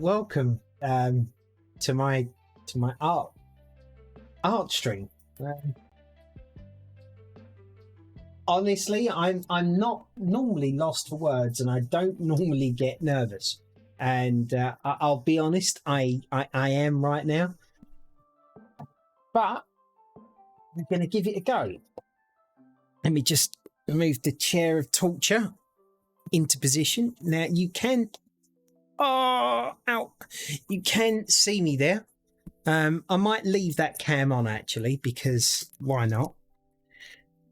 welcome to my art stream. Um, Honestly, I'm not normally lost for words, and I don't normally get nervous. And I'll be honest, I am right now, but we're going to give it a go. Let me just move the chair of torture into position. Now you can, you can see me there. I might leave that cam on actually, because why not?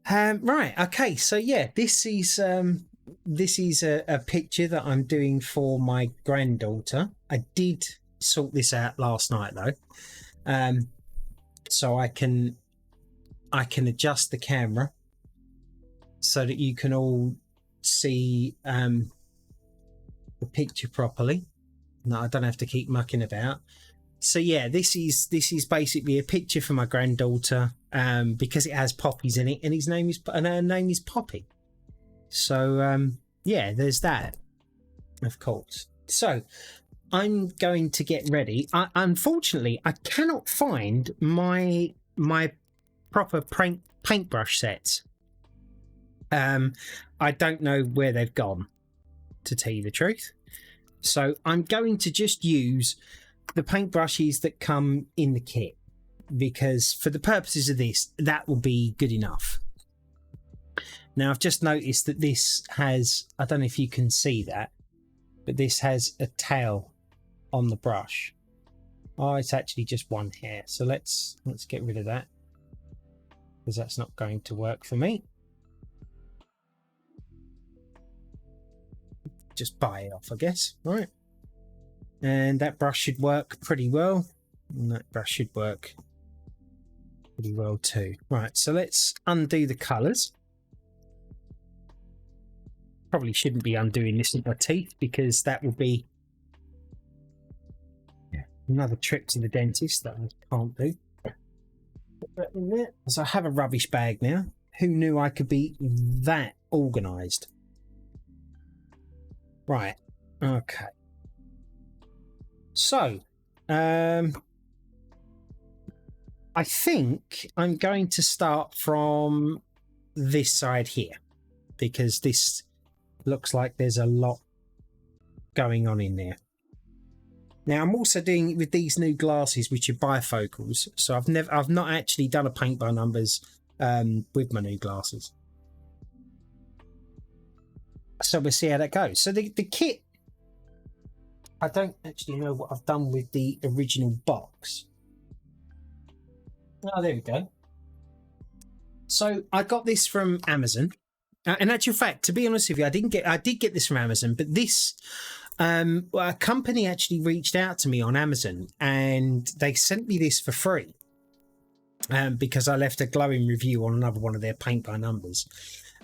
Right, okay, so yeah, this is a picture that I'm doing for my granddaughter. I did sort this out last night though, so I can adjust the camera so that you can all see the picture properly. No, I don't have to keep mucking about. So yeah, this is basically a picture for my granddaughter, because it has poppies in it, and her name is Poppy. So yeah, there's that, of course. So I'm going to get ready. Unfortunately, I cannot find my proper paintbrush sets. I don't know where they've gone, to tell you the truth. So I'm going to just use the paintbrushes that come in the kit, because for the purposes of this, that will be good enough. Now I've just noticed that this has, I don't know if you can see that, but this has a tail on the brush. Oh, it's actually just one hair. So let's get rid of that, because that's not going to work for me. Just buy it off, I guess. All right. And that brush should work pretty well. And that brush should work pretty well too. Right, so let's undo the colours. Probably shouldn't be undoing this with my teeth, because that will be another trip to the dentist that I can't do. Put that in there. So I have a rubbish bag now. Who knew I could be that organised? Right, okay. So, I think I'm going to start from this side here, because this looks like there's a lot going on in there. Now I'm also doing it with these new glasses, which are bifocals. So I've not actually done a paint by numbers with my new glasses. So we'll see how that goes. So the kit, I don't actually know what I've done with the original box. Oh, there we go. So I got this from Amazon. In actual fact, to be honest with you, I did get this from Amazon, but this a company actually reached out to me on Amazon, and they sent me this for free, because I left a glowing review on another one of their paint by numbers.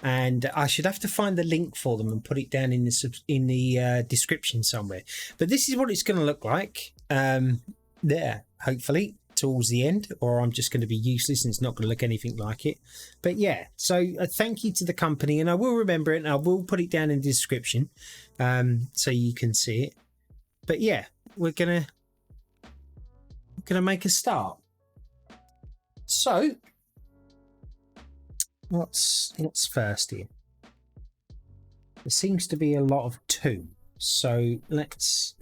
And I should have to find the link for them and put it down in the description somewhere. But this is what it's going to look like there, hopefully, towards the end, or I'm just going to be useless and it's not going to look anything like it. But yeah, so thank you to the company, and I will remember it, and I will put it down in the description so you can see it. But yeah, we're gonna make a start. So what's first here? There seems to be a lot of 2, so let's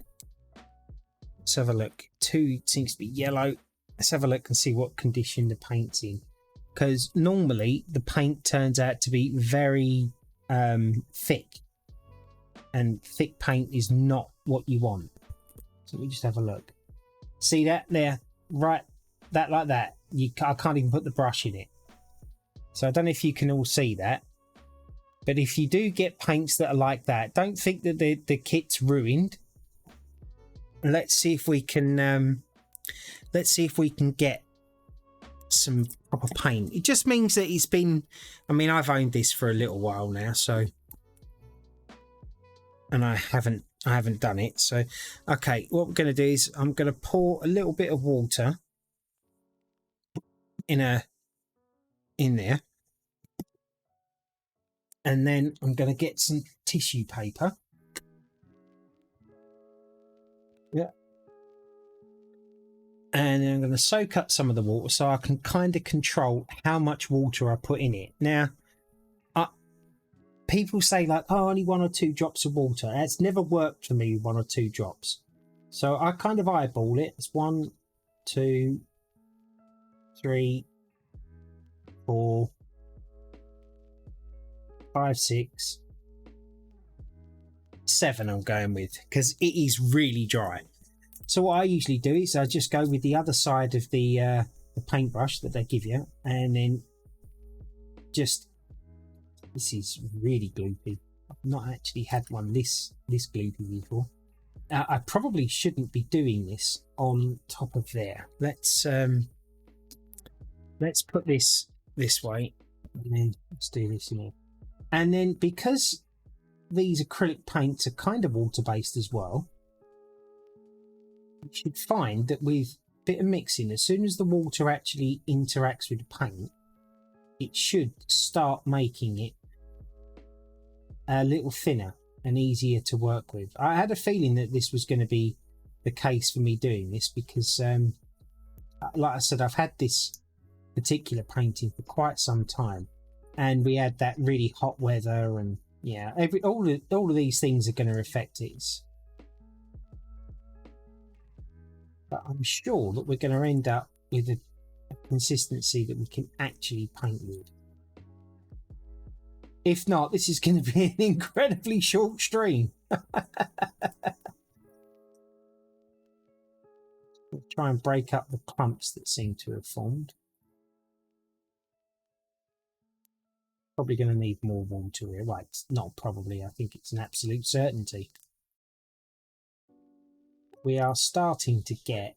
have a look. 2 seems to be yellow. Let's have a look and see what condition the paint's in, because normally the paint turns out to be very thick, and thick paint is not what you want. So we just have a look. See that there, right? That like that. I can't even put the brush in it. So I don't know if you can all see that, but if you do get paints that are like that, don't think that the kit's ruined. Let's see if we can get some proper paint. It just means that it's been, I mean, I've owned this for a little while now, so, and I haven't done it. So okay, what we're going to do is I'm going to pour a little bit of water in there, and then I'm going to get some tissue paper, Yeah. And then I'm going to soak up some of the water so I can kind of control how much water I put in it. Now, people say like, oh, only 1 or 2 drops of water. It's never worked for me, 1 or 2 drops. So I kind of eyeball it. It's 1, 2, 3, 4, 5, 6, 7 I'm going with because it is really dry. So what I usually do is I just go with the other side of the paintbrush that they give you, and then just, this is really gloopy. I've not actually had one this gloopy before. I probably shouldn't be doing this on top of there. Let's put this way, and then let's do this in here. And then because these acrylic paints are kind of water based as well, you should find that with a bit of mixing, as soon as the water actually interacts with the paint, it should start making it a little thinner and easier to work with. I had a feeling that this was going to be the case for me doing this because, like I said, I've had this particular painting for quite some time, and we had that really hot weather, and yeah, all of these things are going to affect it. But I'm sure that we're going to end up with a consistency that we can actually paint with. If not, this is going to be an incredibly short stream. We'll try and break up the clumps that seem to have formed. Probably going to need more water here. Well, it's not probably, I think it's an absolute certainty. We are starting to get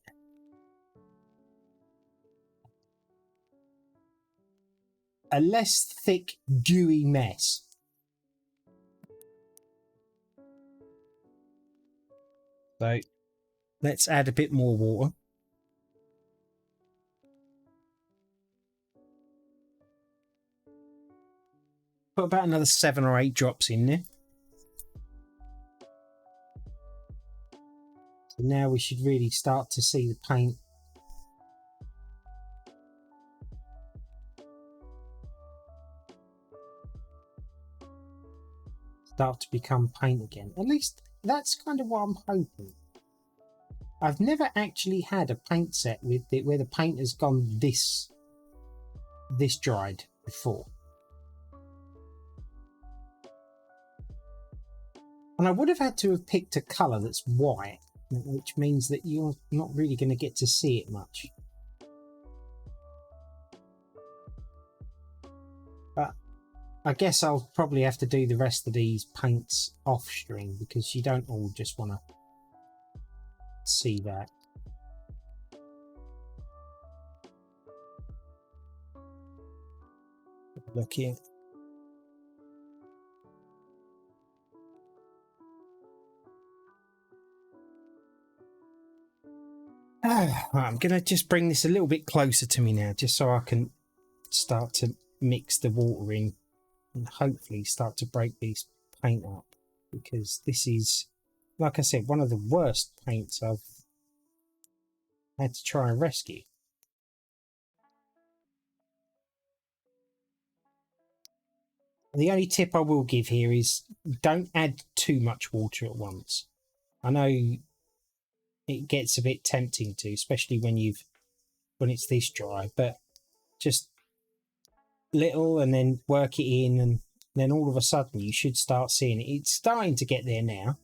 a less thick, dewy mess. So let's add a bit more water. Put about another 7 or 8 drops in there. So now we should really start to see the paint start to become paint again. At least that's kind of what I'm hoping. I've never actually had a paint set with it where the paint has gone this dried before. And I would have had to have picked a colour that's white, which means that you're not really going to get to see it much. But I guess I'll probably have to do the rest of these paints off stream because you don't all just want to see that. Look here. I'm going to just bring this a little bit closer to me now, just so I can start to mix the water in and hopefully start to break these paint up, because this is, like I said, one of the worst paints I've had to try and rescue. The only tip I will give here is don't add too much water at once. I know it gets a bit tempting to, especially when it's this dry, but just little and then work it in, and then all of a sudden you should start seeing it. It's starting to get there now.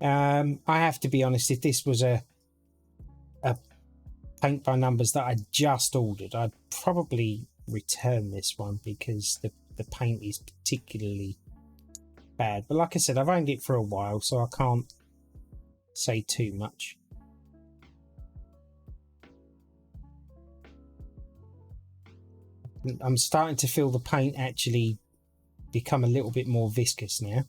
I have to be honest, if this was a paint by numbers that I just ordered, I'd probably return this one because the paint is particularly bad. But like I said, I've owned it for a while, so I can't say too much. I'm starting to feel the paint actually become a little bit more viscous now.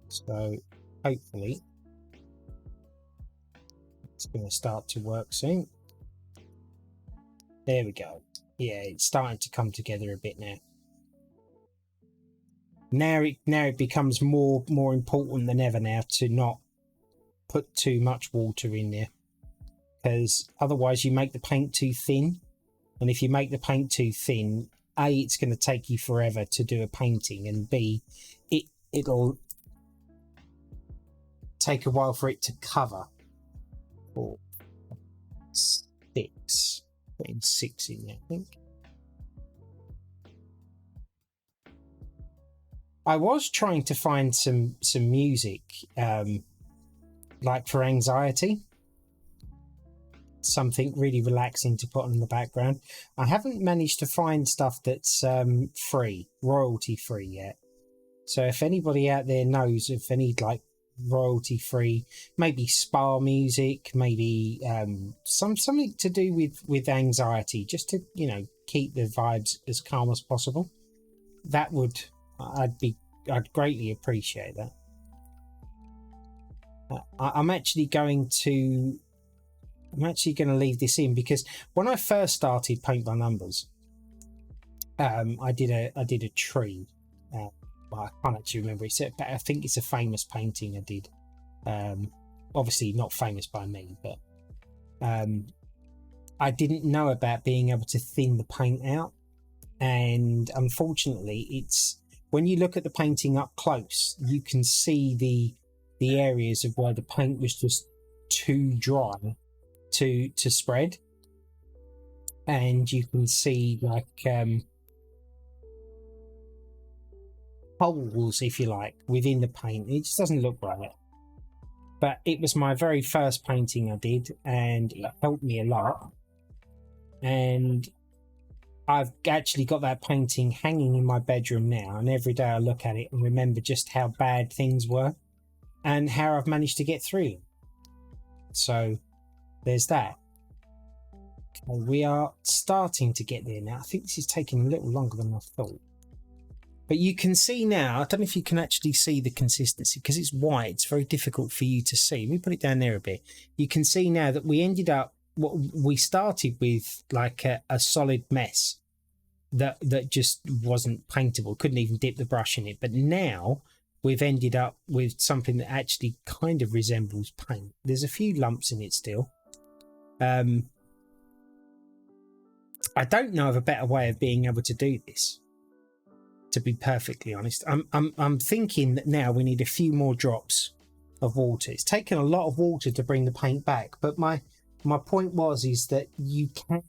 So hopefully it's going to start to work soon. There we go. Yeah, it's starting to come together a bit now. Now it becomes more important than ever now to not put too much water in there, because otherwise you make the paint too thin, and if you make the paint too thin, A, it's going to take you forever to do a painting, and B, it'll take a while for it to cover. 4, 6, putting 6 in there, I think. I was trying to find some music, like for anxiety, something really relaxing to put on in the background. I haven't managed to find stuff that's free, royalty free yet. So if anybody out there knows of any like royalty free, maybe spa music, maybe something to do with anxiety, just to, you know, keep the vibes as calm as possible, that would, I'd greatly appreciate that. I'm actually going to leave this in because when I first started Paint by Numbers, I did a tree. Well, I can't actually remember. But I think it's a famous painting I did. Obviously not famous by me, but I didn't know about being able to thin the paint out, and unfortunately, it's when you look at the painting up close, you can see the areas of where the paint was just too dry to spread, and you can see like holes, if you like, within the paint. It just doesn't look right. But it was my very first painting I did, and it helped me a lot. And I've actually got that painting hanging in my bedroom now, and every day I look at it and remember just how bad things were and how I've managed to get through them. So there's that. Okay, we are starting to get there now. I think this is taking a little longer than I thought. But you can see now, I don't know if you can actually see the consistency because it's white. It's very difficult for you to see. Let me put it down there a bit. You can see now that we ended up, what we started with, like a solid mess that just wasn't paintable. Couldn't even dip the brush in it. But now we've ended up with something that actually kind of resembles paint. There's a few lumps in it still. I don't know of a better way of being able to do this, to be perfectly honest. I'm thinking that now we need a few more drops of water. It's taken a lot of water to bring the paint back, but my point is that you can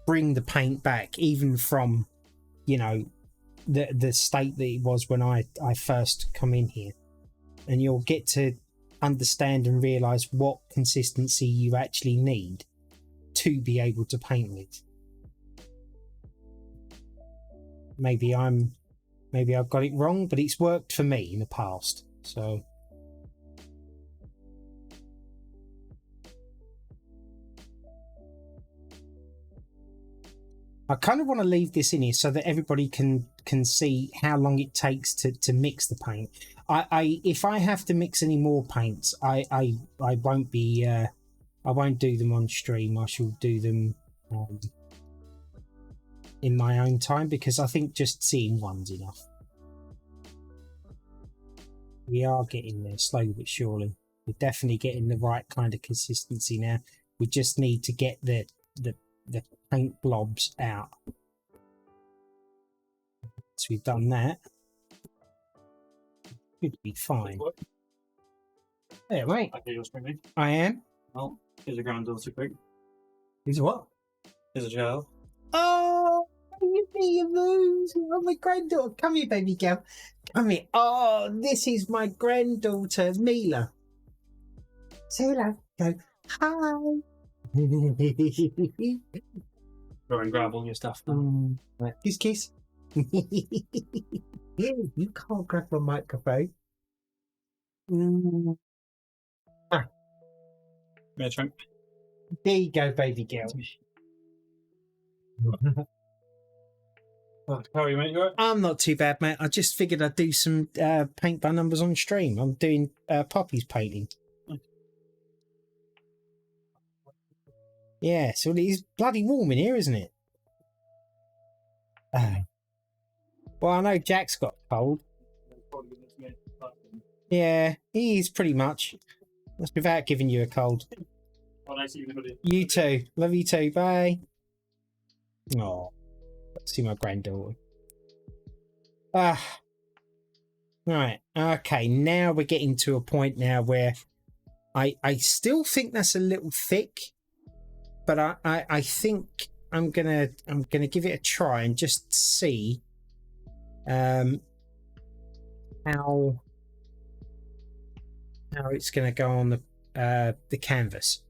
bring the paint back even from, you know, the state that it was when I first come in here, and you'll get to understand and realize what consistency you actually need to be able to paint with. Maybe I've got it wrong, but it's worked for me in the past. So I kind of want to leave this in here so that everybody can see how long it takes to mix the paint. If I have to mix any more paints, I won't be I won't do them on stream. I shall do them in my own time, because I think just seeing one's enough. We are getting there slowly but surely. We're definitely getting the right kind of consistency now. We just need to get the paint blobs out. So we've done that. Should be fine. There, mate. I hear you're springing. I am. Well, here's a granddaughter quick. Here's what? Here's a child. Oh, you see your moves. Oh, my granddaughter. Come here, baby girl. Come here. Oh, this is my granddaughter, Mila. Say hello. Go, hi. Go and grab all your stuff. Kiss, kiss. You can't grab my microphone. Yeah, chunk. There you go, baby girl. How are you, mate? You all right? I'm not too bad, mate. I just figured I'd do some paint by numbers on stream. I'm doing Poppy's painting. Yeah, so it's bloody warm in here, isn't it? Well, I know Jack's got cold. Yeah, he is pretty much. That's without giving you a cold. Oh, nice to see everybody. You too. Love you too. Bye. Oh, see my granddaughter. Right. Okay, now we're getting to a point now where I still think that's a little thick, but I think I'm gonna give it a try and just see how it's gonna go on the canvas.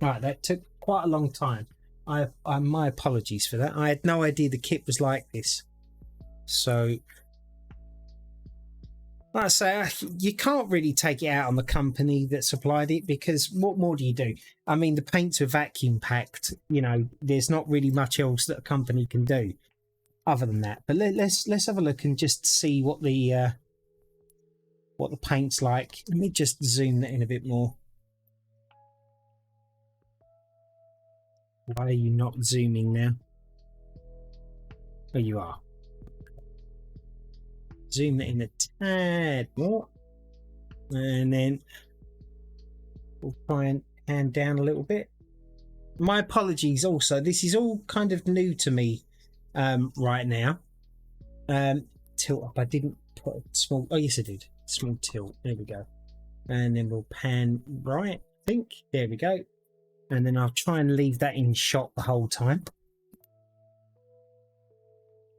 Right, that took quite a long time. I my apologies for that. I had no idea the kit was like this. So like I say, you can't really take it out on the company that supplied it, because what more do you do? I mean, the paints are vacuum packed. You know, there's not really much else that a company can do other than that. But let's have a look and just see what the paint's like. Let me just zoom that in a bit more. Why are you not zooming now? Oh, you are. Zoom that in a tad more, and then we'll try and hand down a little bit. My apologies also, this is all kind of new to me right now. Tilt up, I didn't put a small, oh yes I did, small tilt, there we go. And then we'll pan right, I think, there we go. And then I'll try and leave that in shot the whole time.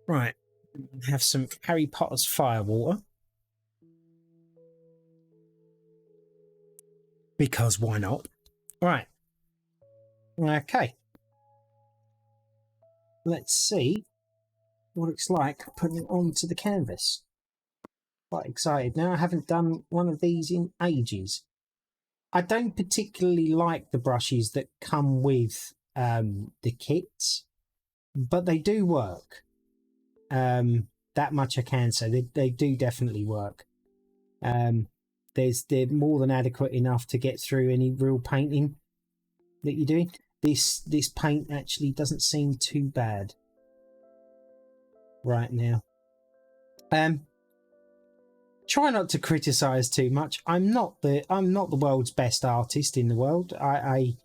Right. Have some Harry Potter's firewater, because why not? Right. Okay. Let's see what it's like putting it onto the canvas. Quite excited now. I haven't done one of these in ages. I don't particularly like the brushes that come with the kits, but they do work. That much I can say. They do definitely work. They're more than adequate enough to get through any real painting that you're doing. This paint actually doesn't seem too bad right now. Try not to criticize too much. I'm not the world's best artist in the world. I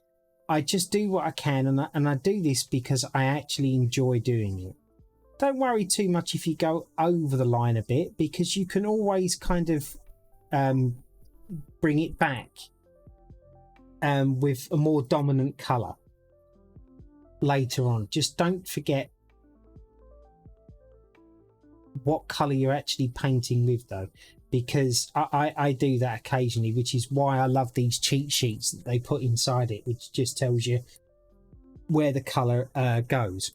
just do what I can, and I do this because I actually enjoy doing it. Don't worry too much if you go over the line a bit, because you can always kind of bring it back with a more dominant color later on. Just don't forget what color you're actually painting with, though, because I do that occasionally, which is why I love these cheat sheets that they put inside it, which just tells you where the color goes.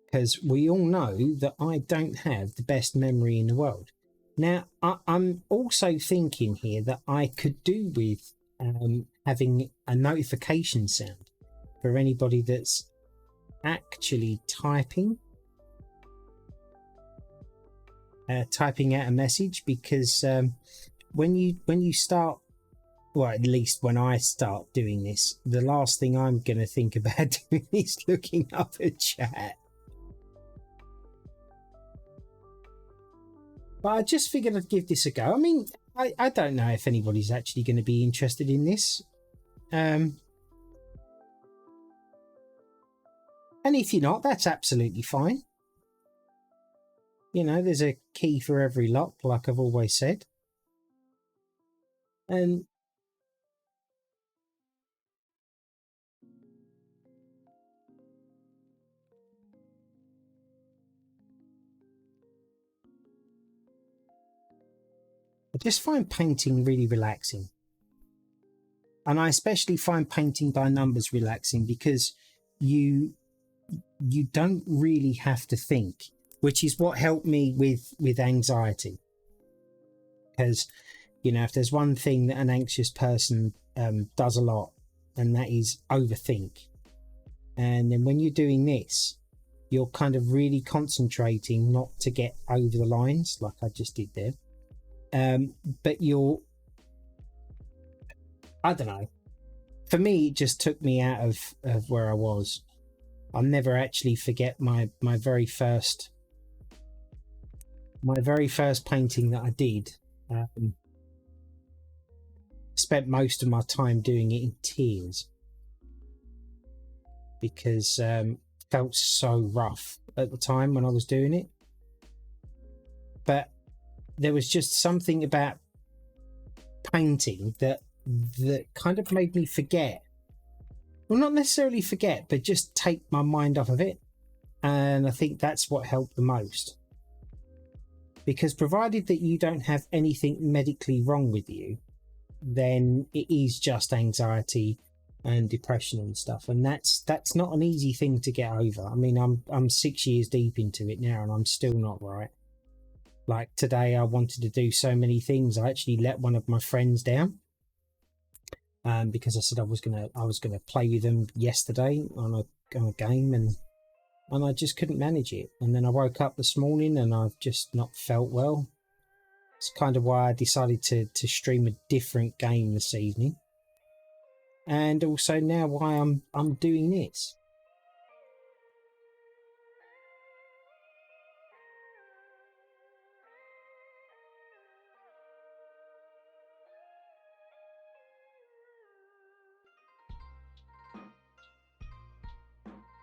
Because we all know that I don't have the best memory in the world. Now, I'm also thinking here that I could do with having a notification sound for anybody that's actually typing out a message, because when you start, well, at least when I start doing this, the last thing I'm going to think about doing is looking up a chat. But I just figured I'd give this a go. I mean, I don't know if anybody's actually going to be interested in this. And if you're not, that's absolutely fine. You know, there's a key for every lock, like I've always said. And I just find painting really relaxing. And I especially find painting by numbers relaxing, because you don't really have to think, which is what helped me with anxiety. Because, you know, if there's one thing that an anxious person does a lot, and that is overthink. And then when you're doing this, you're kind of really concentrating not to get over the lines like I just did there. But you're, I don't know, for me, it just took me out of where I was. I'll never actually forget my very first painting that I did. Spent most of my time doing it in tears because it felt so rough at the time when I was doing it. But there was just something about painting that kind of made me forget. Well, not necessarily forget, but just take my mind off of it. And I think that's what helped the most. Because provided that you don't have anything medically wrong with you, then it is just anxiety and depression and stuff. And that's not an easy thing to get over. I mean, I'm 6 years deep into it now and I'm still not right. Like today I wanted to do so many things. I actually let one of my friends down. Because I said I was gonna play with them yesterday on a game, and I just couldn't manage it. And then I woke up this morning and I've just not felt well. It's kind of why I decided to stream a different game this evening, and also now why I'm doing this.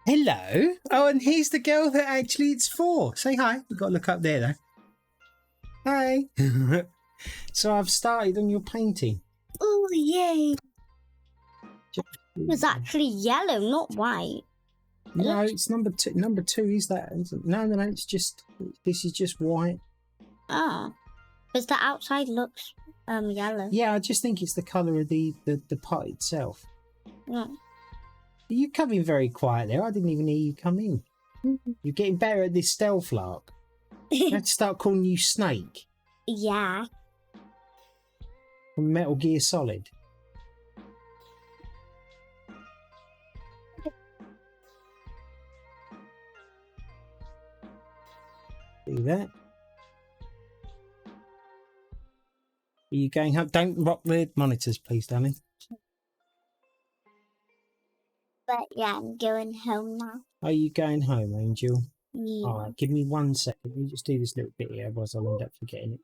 Hello. Oh, and here's the girl that actually it's for. Say hi. We've got to look up there, though. Hi. So I've started on your painting. Oh, yay. It was actually yellow, not white. No, it's number two. Number two is that. No, it's just, this is just white. Ah. Because the outside looks yellow. Yeah, I just think it's the colour of the pot itself. Yeah. You come in very quiet there. I didn't even hear you come in. You're getting better at this stealth lark. I had to start calling you Snake Yeah. from Metal Gear Solid. Do that. Are you going home? Don't rock the monitors, please, darling. But yeah, I'm going home now. Are you going home, Angel? Yeah. All right, give me 1 second. Let me just do this little bit here, otherwise I'll end up forgetting it.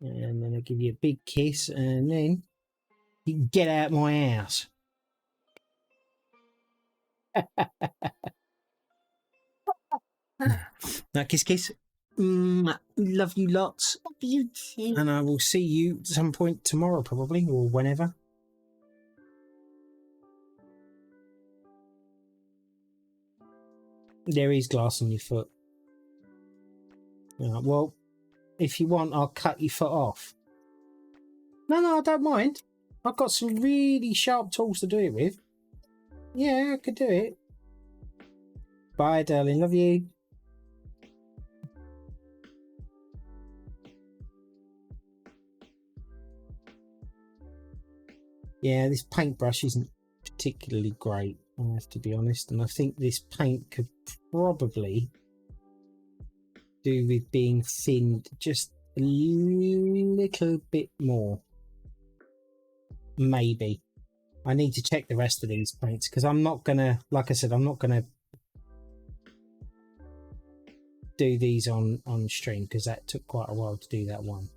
And then I'll give you a big kiss, and then you can get out my house. Now, kiss, kiss. Love you lots. Love you too. And I will see you at some point tomorrow, probably, or whenever. There is glass on your foot. Well, if you want, I'll cut your foot off. No, I don't mind. I've got some really sharp tools to do it with. Yeah, I could do it. Bye, darling. Love you. Yeah, this paintbrush isn't particularly great, I have to be honest, and I think this paint could probably do with being thinned just a little bit more. Maybe. I need to check the rest of these paints because I'm not gonna, like I said, I'm not gonna do these on stream because that took quite a while to do that one.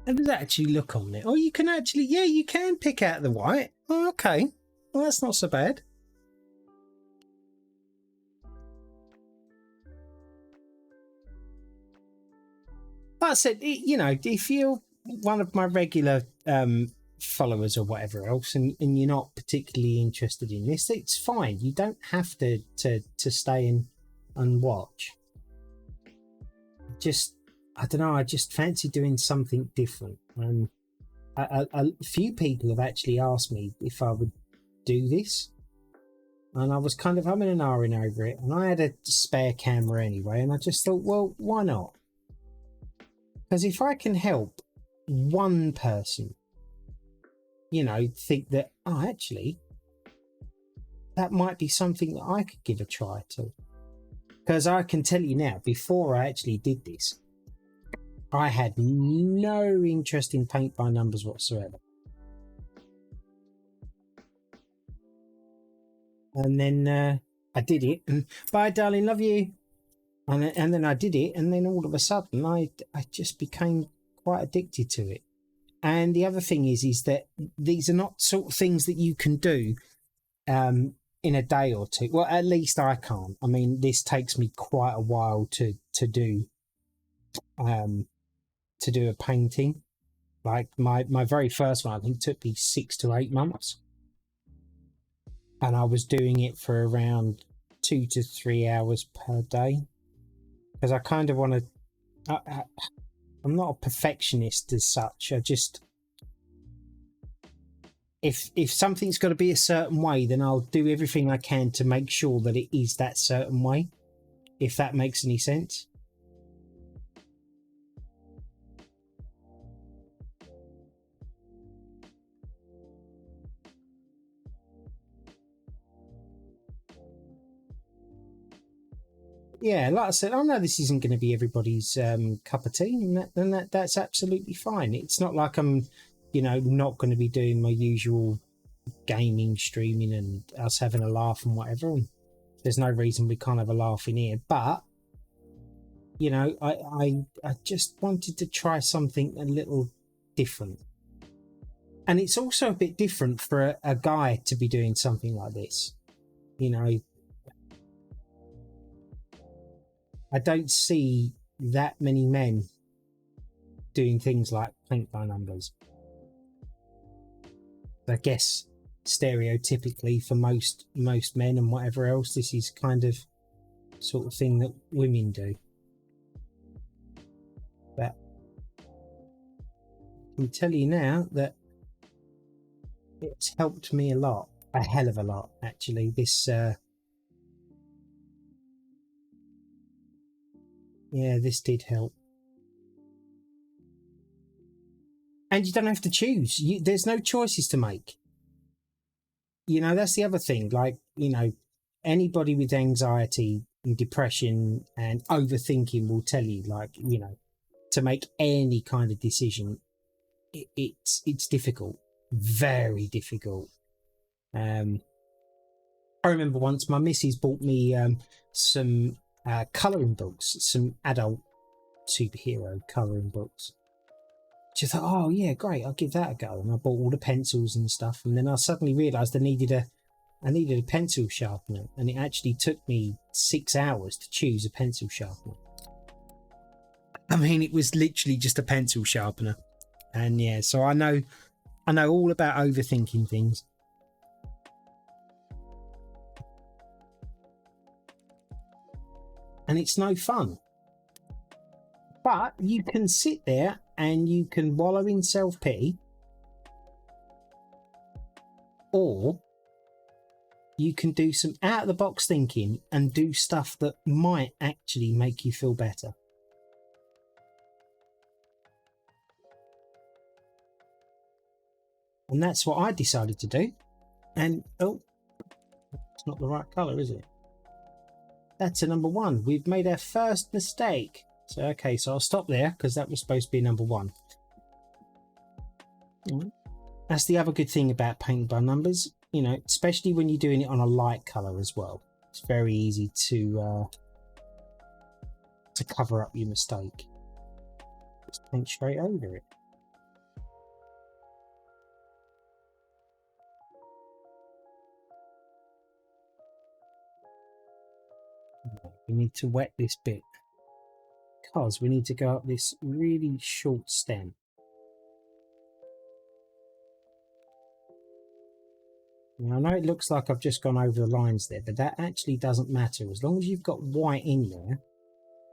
How does that actually look on it? Oh, you can actually, yeah, you can pick out the white. Oh, okay. Well, that's not so bad. Like I said, you know, if you're one of my regular followers or whatever else, and you're not particularly interested in this, it's fine. You don't have to stay in and watch. Just, I don't know, I just fancy doing something different. And a few people have actually asked me if I would do this. And I was kind of humming and ahhing over it. And I had a spare camera anyway. And I just thought, well, why not? Because if I can help one person, you know, think that, oh, actually, that might be something that I could give a try to. Because I can tell you now, before I actually did this, I had no interest in paint by numbers whatsoever. And then I did it, and bye, darling, love you. And then I did it, and then all of a sudden, I just became quite addicted to it. And the other thing is that these are not sort of things that you can do in a day or two. Well, at least I can't. I mean, this takes me quite a while to do a painting. Like my very first one, I think, took me 6 to 8 months. And I was doing it for around 2 to 3 hours per day. Because I kind of want to... I'm not a perfectionist as such. I just... If something's got to be a certain way, then I'll do everything I can to make sure that it is that certain way. If that makes any sense. Yeah, like I said, I know this isn't going to be everybody's cup of tea, and that's absolutely fine. It's not like I'm, not going to be doing my usual gaming, streaming, and us having a laugh and whatever. And there's no reason we can't have a laugh in here. But, I just wanted to try something a little different. And it's also a bit different for a guy to be doing something like this. I don't see that many men doing things like paint by numbers. I guess stereotypically for most men and whatever else, this is kind of sort of thing that women do. But I can tell you now that it's helped me a lot, a hell of a lot actually. This this did help. And you don't have to choose. There's no choices to make. That's the other thing. Like, anybody with anxiety and depression and overthinking will tell you, like, to make any kind of decision, it's difficult. Very difficult. I remember once my missus bought me some colouring books, some adult superhero colouring books. She thought, oh yeah, great, I'll give that a go. And I bought all the pencils and stuff, and then I suddenly realised I needed a pencil sharpener, and it actually took me 6 hours to choose a pencil sharpener. I mean, it was literally just a pencil sharpener. And yeah, so I know all about overthinking things. And it's no fun. But you can sit there and you can wallow in self-pity, or you can do some out-of-the-box thinking and do stuff that might actually make you feel better. And that's what I decided to do. And, oh, it's not the right colour, is it? That's a number 1. We've made our first mistake. So, okay, so I'll stop there because that was supposed to be number 1. That's the other good thing about painting by numbers, especially when you're doing it on a light colour as well. It's very easy to cover up your mistake. Just paint straight over it. We need to wet this bit because we need to go up this really short stem. Now, I know it looks like I've just gone over the lines there, but that actually doesn't matter. As long as you've got white in there,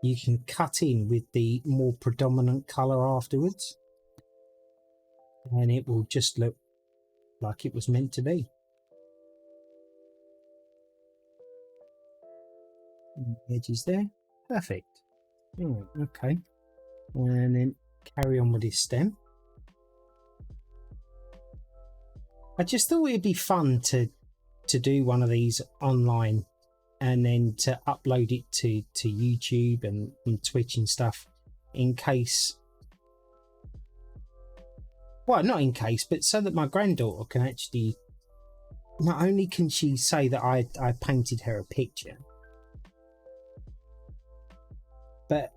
you can cut in with the more predominant colour afterwards, and it will just look like it was meant to be. Edges there, perfect. Right, okay, and then carry on with this stem. I just thought it'd be fun to do one of these online and then to upload it to YouTube and Twitch and stuff, in case, well, not in case, but so that my granddaughter can actually, not only can she say that I painted her a picture, but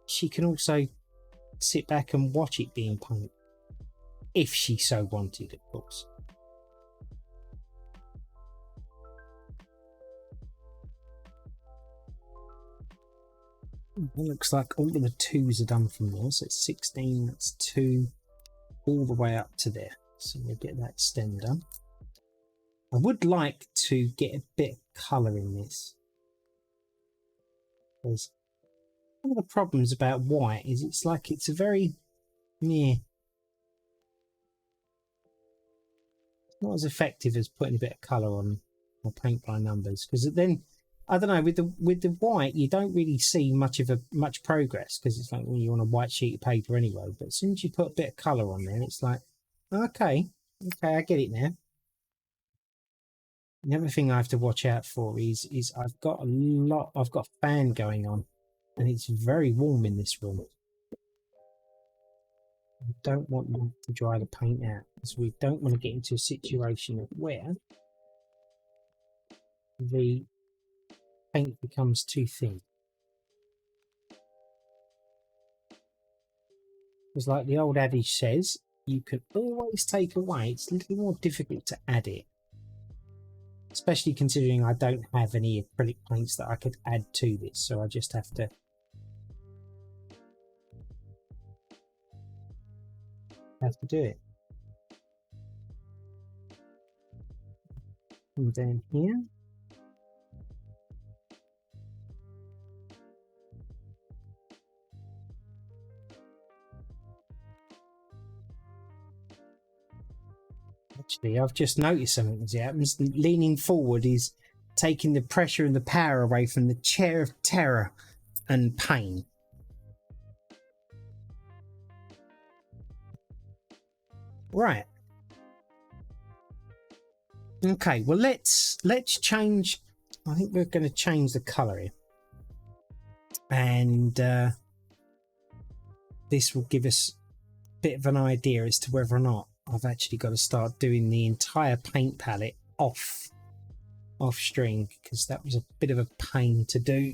she can also sit back and watch it being painted, if she so wanted, of course. It looks like all of the 2s are done from there, so it's 16, that's 2, all the way up to there. So we'll get that stem done. I would like to get a bit of colour in this, because one of the problems about white is it's like it's a very it's not as effective as putting a bit of colour on my paint by numbers, because then I don't know, with the white you don't really see much progress, because it's like, well, you're on a white sheet of paper anyway. But as soon as you put a bit of colour on there, it's like, okay, I get it now. The other thing I have to watch out for is I've got a fan going on, and it's very warm in this room. I don't want that to dry the paint out, because we don't want to get into a situation of where the paint becomes too thin. Because like the old adage says, you can always take away, it's a little more difficult to add it. Especially considering I don't have any acrylic paints that I could add to this, so I just have to do it. And then here, actually, I've just noticed something as it happens. Leaning forward is taking the pressure and the power away from the chair of terror and pain. Right. Okay, well let's change. I think we're going to change the colour here. And this will give us a bit of an idea as to whether or not I've actually got to start doing the entire paint palette off string, because that was a bit of a pain to do.